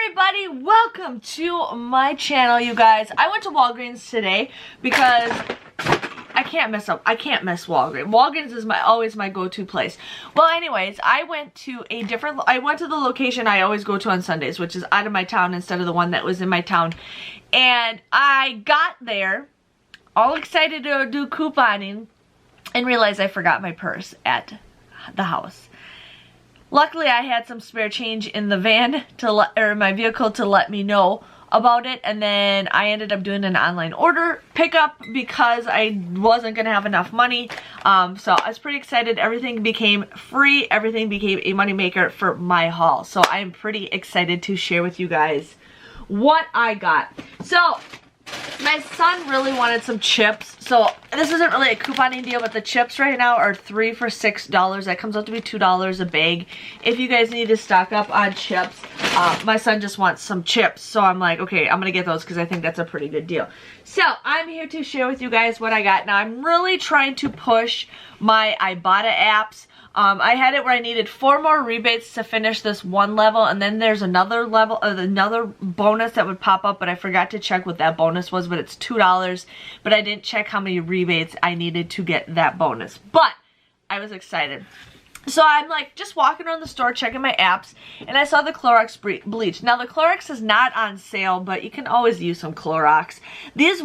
everybody, welcome to my channel, you guys. I went to Walgreens today because I can't miss Walgreens. Walgreens is always my go-to place. Well, anyways, I went to the location I always go to on Sundays, which is out of my town instead of the one that was in my town. And I got there all excited to do couponing and realized I forgot my purse at the house. Luckily, I had some spare change in the van or my vehicle to let me know about it, and then I ended up doing an online order pickup because I wasn't gonna have enough money. So I was pretty excited. Everything became free. Everything became a moneymaker for my haul. So I'm pretty excited to share with you guys what I got. So my son really wanted some chips. So this isn't really a couponing deal, but the chips right now are 3 for $6. That comes out to be $2 a bag. If you guys need to stock up on chips, my son just wants some chips. So I'm like, okay, I'm gonna get those because I think that's a pretty good deal. So I'm here to share with you guys what I got. Now I'm really trying to push my Ibotta apps. I had it where I needed 4 more rebates to finish this one level, and then there's another level, another bonus that would pop up, but I forgot to check what that bonus was, but it's $2, but I didn't check how many rebates I needed to get that bonus, but I was excited. So I'm like just walking around the store checking my apps, and I saw the Clorox bleach. Now the Clorox is not on sale, but you can always use some Clorox. This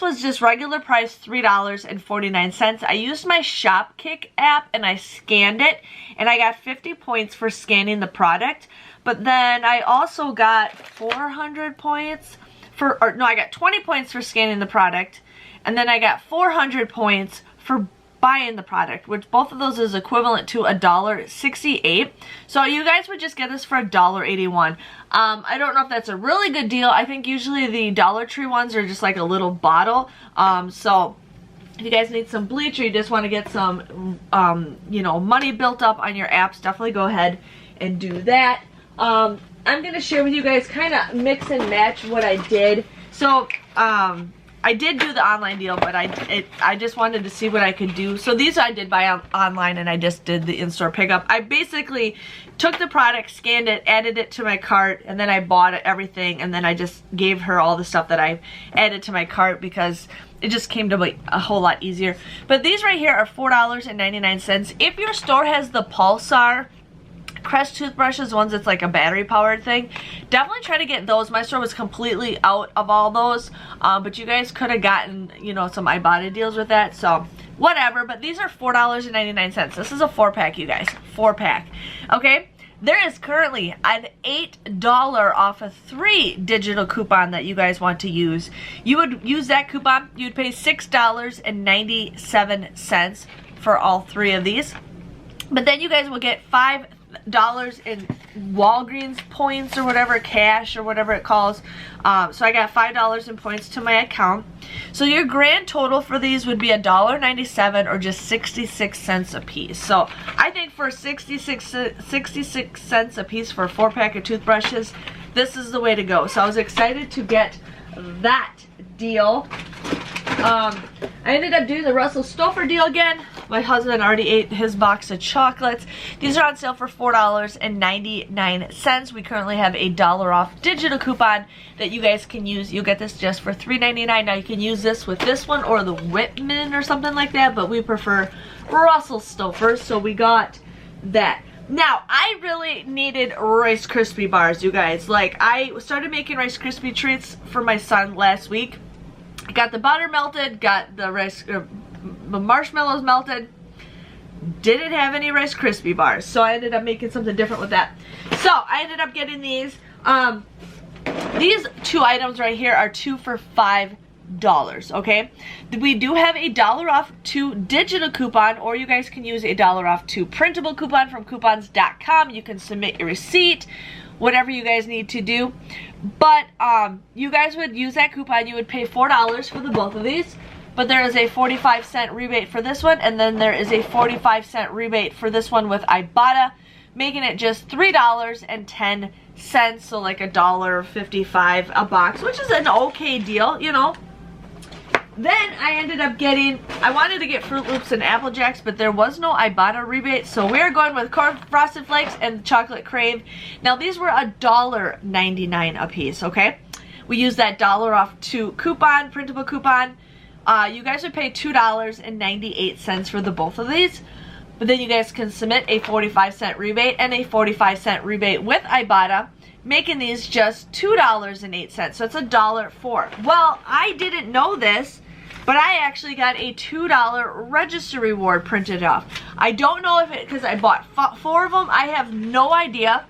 was just regular price, $3.49. I used my Shopkick app and I scanned it, and I got 50 points for scanning the product. But then I also got 400 points I got 20 points for scanning the product, and then I got 400 points for buying the product, which both of those is equivalent to $1.68. So you guys would just get this for $1.81. I don't know if that's a really good deal. I think usually the Dollar Tree ones are just like a little bottle. So if you guys need some bleach or you just want to get some you know, money built up on your apps, definitely go ahead and do that. I'm gonna share with you guys, kind of mix and match what I did. So I did do the online deal, but I just wanted to see what I could do. So these I did buy online, and I just did the in-store pickup. I basically took the product, scanned it, added it to my cart, and then I bought everything, and then I just gave her all the stuff that I added to my cart because it just came to be a whole lot easier. But these right here are $4.99. If your store has the Pulsar Crest toothbrushes, ones that's like a battery powered thing, definitely try to get those. My store was completely out of all those, but you guys could have gotten, you know, some Ibotta deals with that, so whatever. But these are $4.99. This is a 4-pack, you guys, 4-pack. Okay, there is currently an $8 off a 3 digital coupon that you guys want to use. You would use that coupon, you'd pay $6.97 for all 3 of these, but then you guys will get $5 in Walgreens points or whatever, cash or whatever it calls. So I got $5 in points to my account. So your grand total for these would be $1.97 or just 66 cents a piece. So I think for 66 cents a piece for a 4-pack of toothbrushes, this is the way to go. So I was excited to get that deal. I ended up doing the Russell Stouffer deal again. My husband already ate his box of chocolates. These are on sale for $4.99. We currently have a $1 off digital coupon that you guys can use. You'll get this just for $3.99. Now you can use this with this one or the Whitman or something like that, but we prefer Russell Stouffer, so we got that. Now, I really needed Rice Krispie bars, you guys. Like, I started making Rice Krispie treats for my son last week. Got the butter melted, got the marshmallows melted. Didn't have any Rice Krispie bars, so I ended up making something different with that. So I ended up getting these. These 2 items right here are 2 for $5. Okay, we do have a $1 off 2 digital coupon, or you guys can use a $1 off 2 printable coupon from coupons.com. You can submit your receipt, whatever you guys need to do. But you guys would use that coupon. You would pay $4 for the both of these, but there is a 45-cent rebate for this one, and then there is a 45-cent rebate for this one with Ibotta, making it just $3.10, so like $1.55 a box, which is an okay deal, you know. then I ended up getting, I wanted to get Fruit Loops and Apple Jacks, but there was no Ibotta rebate, so we're going with Corn Frosted Flakes and Chocolate Crave. Now these were $1.99 a piece, okay? We used that $1 off to coupon, printable coupon. You guys would pay $2.98 for the both of these, but then you guys can submit a 45-cent rebate and a 45-cent rebate with Ibotta, making these just $2.08, so it's $1.04. Well, I didn't know this, but I actually got a $2 register reward printed off. I don't know if it, because I bought 4 of them, I have no idea.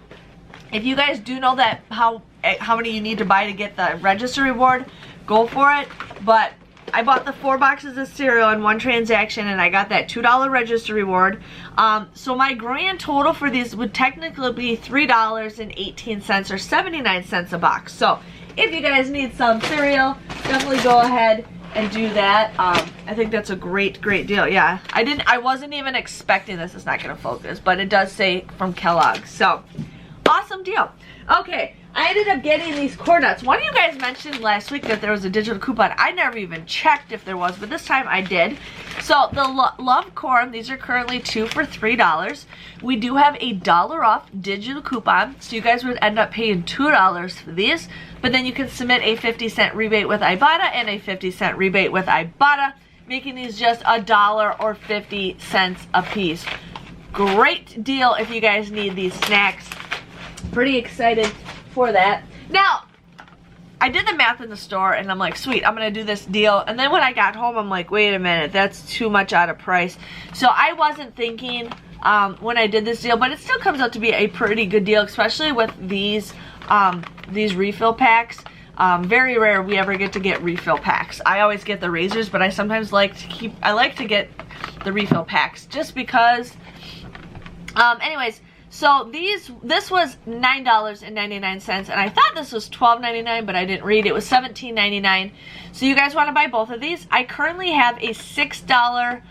If you guys do know that how many you need to buy to get the register reward, go for it. But I bought the 4 boxes of cereal in one transaction and I got that $2 register reward. So my grand total for these would technically be $3.18 or 79 cents a box. So if you guys need some cereal, definitely go ahead and do that. I think that's a great deal. Yeah, I wasn't even expecting this. It's not gonna focus, but it does say from Kellogg's. So awesome deal. Okay, I ended up getting these corn nuts. One of you guys mentioned last week that there was a digital coupon. I never even checked if there was, but this time I did. So the Love Corn, these are currently 2 for $3. We do have a $1 off digital coupon, so you guys would end up paying $2 for these, but then you can submit a 50-cent rebate with Ibotta and a 50-cent rebate with Ibotta, making these just $1 or 50 cents a piece. Great deal if you guys need these snacks. Pretty excited for that. Now, I did the math in the store and I'm like, sweet, I'm gonna do this deal. And then when I got home, I'm like, wait a minute, that's too much out of price. So I wasn't thinking when I did this deal, but it still comes out to be a pretty good deal, especially with these refill packs. Very rare we ever get to get refill packs. I always get the razors, but I sometimes like to get the refill packs just because. Anyways, so this was $9.99, and I thought this was $12.99, but I didn't read. It was $17.99. So you guys want to buy both of these? I currently have a $6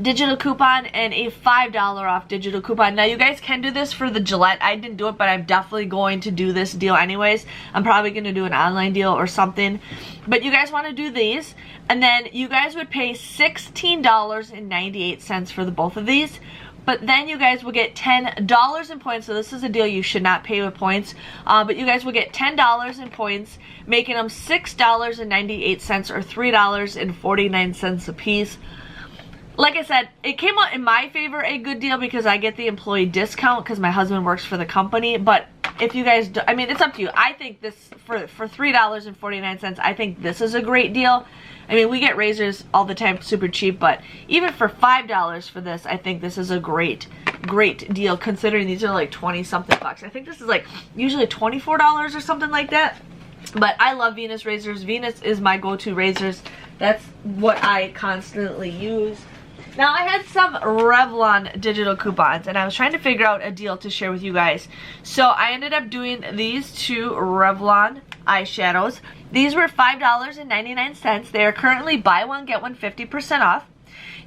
digital coupon and a $5 off digital coupon. Now you guys can do this for the Gillette. I didn't do it, but I'm definitely going to do this deal anyways. I'm probably going to do an online deal or something. But you guys want to do these, and then you guys would pay $16.98 for the both of these. But then you guys will get $10 in points. So this is a deal you should not pay with points. But you guys will get $10 in points, making them $6.98 or $3.49 a piece. Like I said, it came out in my favor, a good deal, because I get the employee discount because my husband works for the company. But if you guys do, I mean, it's up to you. I think this, for $3.49, I think this is a great deal. I mean, we get razors all the time, super cheap, but even for $5 for this, I think this is a great deal, considering these are like 20-something bucks. I think this is like usually $24 or something like that. But I love Venus razors. Venus is my go-to razors. That's what I constantly use. Now, I had some Revlon digital coupons, and I was trying to figure out a deal to share with you guys. So I ended up doing these 2 Revlon eyeshadows. These were $5.99. They are currently buy one, get one 50% off.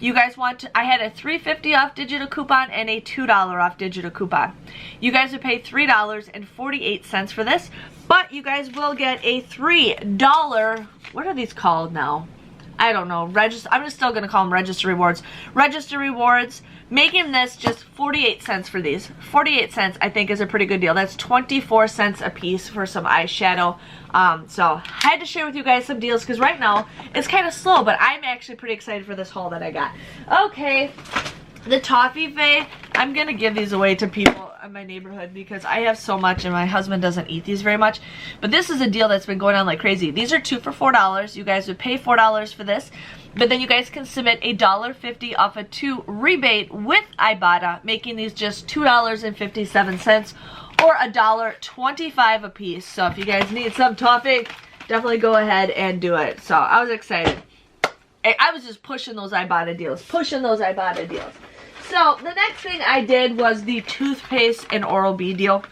You guys want to, I had a $3.50 off digital coupon and a $2 off digital coupon. You guys would pay $3.48 for this, but you guys will get a $3, what are these called now? I don't know, I'm just still gonna call them register rewards. Register rewards, making this just 48 cents for these. 48 cents I think is a pretty good deal. That's 24 cents a piece for some eyeshadow. So I had to share with you guys some deals because right now it's kind of slow, but I'm actually pretty excited for this haul that I got. Okay, the toffee fay, I'm gonna give these away to people in my neighborhood because I have so much and my husband doesn't eat these very much. But this is a deal that's been going on like crazy. These are 2 for $4. You guys would pay $4 for this, but then you guys can submit a $1.50 off a 2 rebate with Ibotta, making these just $2.57 or $1.25 a piece. So if you guys need some toffee, definitely go ahead and do it. So I was excited. I was just pushing those Ibotta deals, So the next thing I did was the toothpaste and Oral-B deal.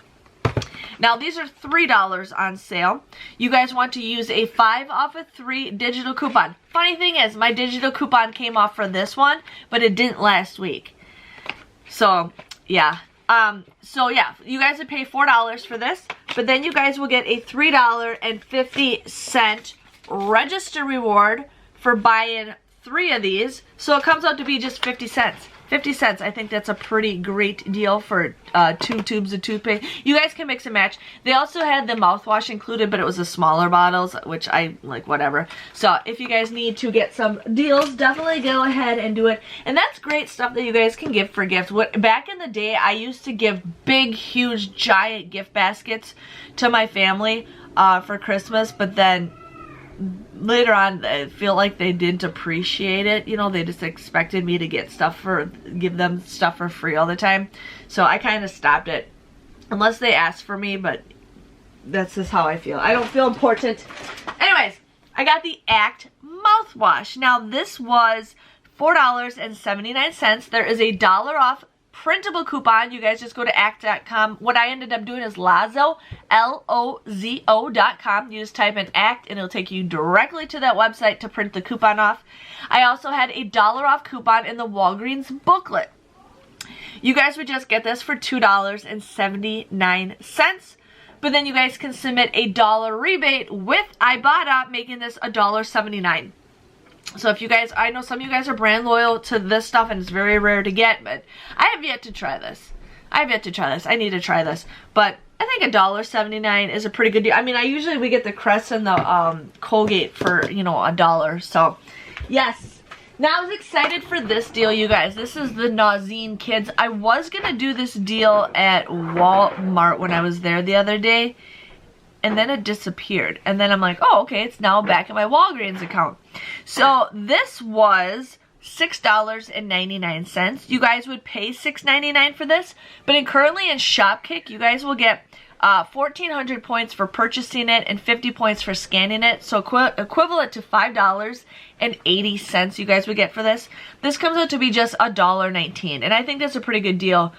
Now these are $3 on sale. You guys want to use a 5 off of 3 digital coupon. Funny thing is, my digital coupon came off for this one, but it didn't last week. So yeah. You guys would pay $4 for this, but then you guys will get a $3.50 register reward for buying 3 of these. So it comes out to be just 50 cents. 50 cents. I think that's a pretty great deal for 2 tubes of toothpaste. You guys can mix and match. They also had the mouthwash included, but it was the smaller bottles, which I like, whatever. So if you guys need to get some deals, definitely go ahead and do it. And that's great stuff that you guys can give for gifts. Back in the day, I used to give big, huge, giant gift baskets to my family for Christmas, but then later on, I feel like they didn't appreciate it. You know, they just expected me to give them stuff for free all the time. So I kind of stopped it. Unless they asked for me, but that's just how I feel. I don't feel important. Anyways, I got the Act mouthwash. Now this was $4.79. There is a $1 off printable coupon. You guys just go to act.com. What I ended up doing is Lozo, Lozo.com. You just type in Act and it'll take you directly to that website to print the coupon off. I also had a $1 off coupon in the Walgreens booklet. You guys would just get this for $2.79. But then you guys can submit a $1 rebate with Ibotta, making this $1.79. So if you guys, I know some of you guys are brand loyal to this stuff and it's very rare to get, but I have yet to try this. I need to try this. But I think $1.79 is a pretty good deal. I mean, we get the Crest and the Colgate for, you know, $1. So, yes. Now I was excited for this deal, you guys. This is the Nauzene Kids. I was going to do this deal at Walmart when I was there the other day. And then it disappeared. And then I'm like, oh, okay, it's now back in my Walgreens account. So this was $6.99. You guys would pay $6.99 for this. But currently in Shopkick, you guys will get 1,400 points for purchasing it and 50 points for scanning it. So equivalent to $5.80 you guys would get for this. This comes out to be just $1.19. And I think that's a pretty good deal.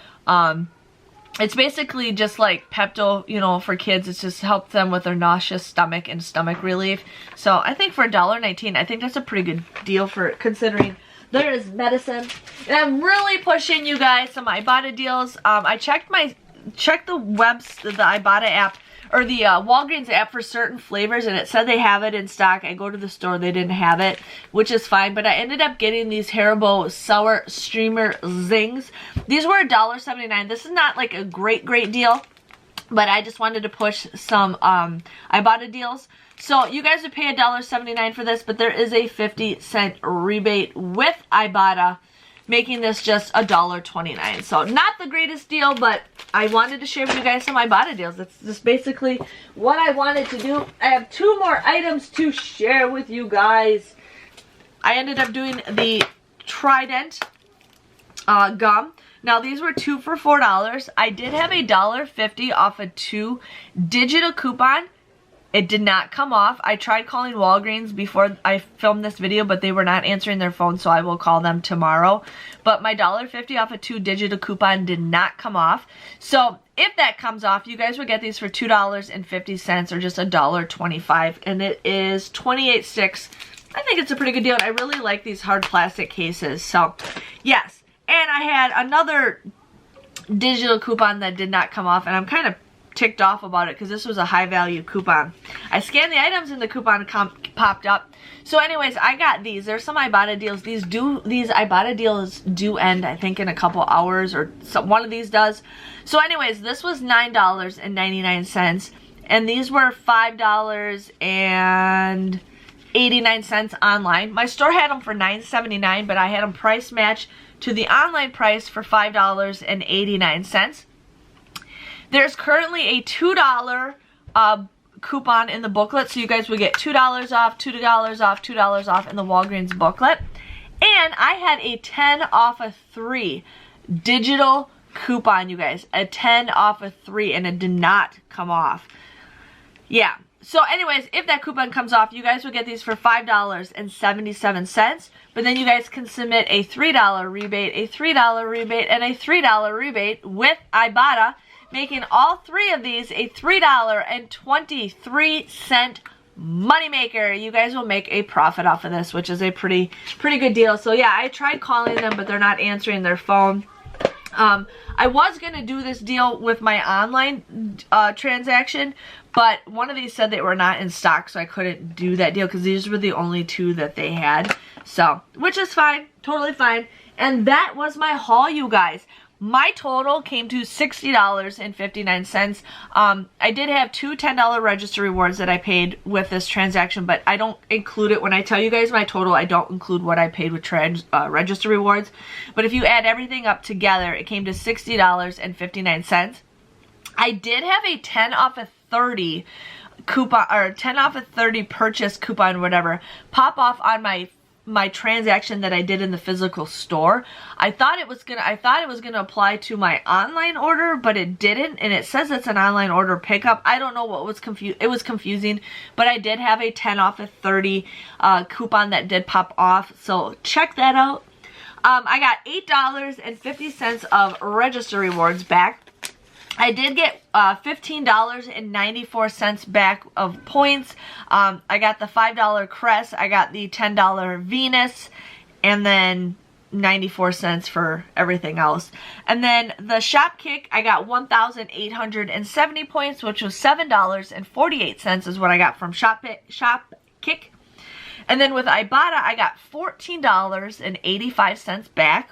It's basically just like Pepto, you know, for kids. It's just helps them with their nauseous stomach and stomach relief. So I think for $1.19, I think that's a pretty good deal for considering there is medicine. And I'm really pushing you guys some Ibotta deals. I checked the Ibotta app or the Walgreens app for certain flavors, and it said they have it in stock. I go to the store, they didn't have it, which is fine, but I ended up getting these Haribo Sour Streamer Zings. These were $1.79. This is not like a great deal, but I just wanted to push some Ibotta deals. So you guys would pay $1.79 for this, but there is a 50-cent rebate with Ibotta, making this just $1.29. So not the greatest deal, but I wanted to share with you guys some Ibotta deals. That's just basically what I wanted to do. I have 2 more items to share with you guys. I ended up doing the Trident gum. Now these were 2 for $4. I did have a $1.50 off a 2 digital coupon. It did not come off. I tried calling Walgreens before I filmed this video, but they were not answering their phone, so I will call them tomorrow. But my $1.50 off a 2 digital coupon did not come off. So if that comes off, you guys would get these for $2.50 or just $1.25, and it is 28.6. I think it's a pretty good deal, and I really like these hard plastic cases. So yes, and I had another digital coupon that did not come off, and I'm kind of ticked off about it because this was a high value coupon. I scanned the items and the coupon popped up. So anyways, I got these. There's some Ibotta deals. These Ibotta deals do end, I think, in a couple hours, or one of these does. So anyways, this was $9.99 and these were $5.89 online. My store had them for $9.79, but I had them price match to the online price for $5.89. There's currently a $2 coupon in the booklet, so you guys would get $2 off, $2 off, $2 off in the Walgreens booklet. And I had a 10 off of 3 digital coupon, you guys. A 10 off of 3, and it did not come off. Yeah. So anyways, if that coupon comes off, you guys will get these for $5.77. But then you guys can submit a $3 rebate, a $3 rebate, and a $3 rebate with Ibotta, making all 3 of these a $3.23 moneymaker. You guys will make a profit off of this, which is a pretty good deal. So yeah, I tried calling them, but they're not answering their phone. I was going to do this deal with my online transaction, but one of these said they were not in stock, so I couldn't do that deal because these were the only two that they had. So, which is fine, totally fine. And that was my haul, you guys. My total came to $60.59. I did have two $10 register rewards that I paid with this transaction, but I don't include it when I tell you guys my total. I don't include what I paid with register rewards. But if you add everything up together, it came to $60.59. I did have a 10 off of 30 coupon, or 10 off of 30 purchase coupon, whatever, pop off on my transaction that I did in the physical store. I thought it was gonna apply to my online order, but it didn't, and it says it's an online order pickup. I don't know what was it was confusing, but I did have a 10 off of 30 coupon that did pop off, so check that out. I got $8.50 of register rewards back. I did get $15.94 back of points. I got the $5 Crest, I got the $10 Venus, and then 94 cents for everything else. And then the Shop Kick, I got 1,870 points, which was $7.48 is what I got from Shop Kick. And then with Ibotta, I got $14.85 back.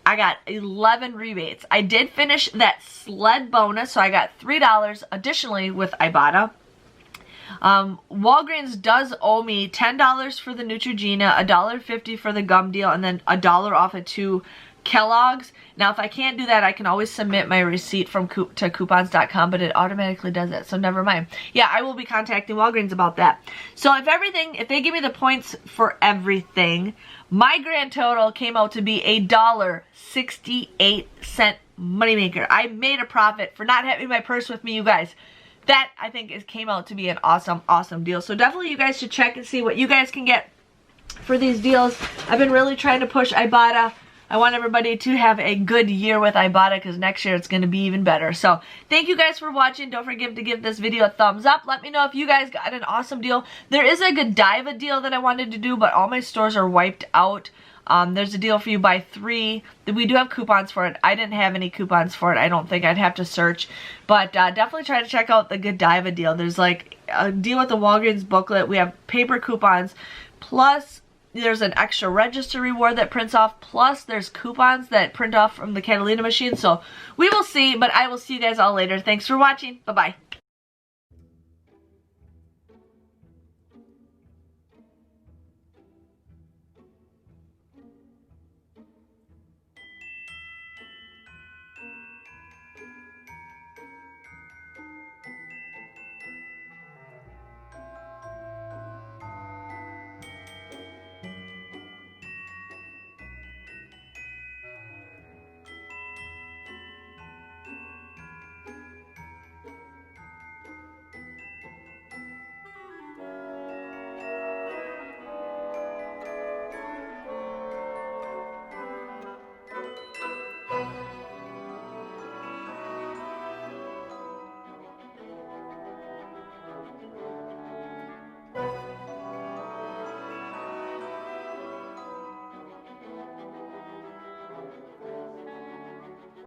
I got 11 rebates. I did finish that sled bonus, so I got $3 additionally with Ibotta. Walgreens does owe me $10 for the Neutrogena, $1.50 for the gum deal, and then $1 off of 2 Kellogg's. Now, if I can't do that, I can always submit my receipt from to coupons.com, but it automatically does it, so never mind. Yeah, I will be contacting Walgreens about that. So if they give me the points for everything, my grand total came out to be $1.68 moneymaker. I made a profit for not having my purse with me, you guys. That, I think, came out to be an awesome, awesome deal. So definitely you guys should check and see what you guys can get for these deals. I've been really trying to push Ibotta. I want everybody to have a good year with Ibotta because next year it's going to be even better. So thank you guys for watching. Don't forget to give this video a thumbs up. Let me know if you guys got an awesome deal. There is a Godiva deal that I wanted to do, but all my stores are wiped out. There's a deal for you buy 3. We do have coupons for it. I didn't have any coupons for it. I don't think. I'd have to search. But definitely try to check out the Godiva deal. There's like a deal with the Walgreens booklet. We have paper coupons, plus there's an extra register reward that prints off, plus there's coupons that print off from the Catalina machine. So we will see, but I will see you guys all later. Thanks for watching. Bye-bye.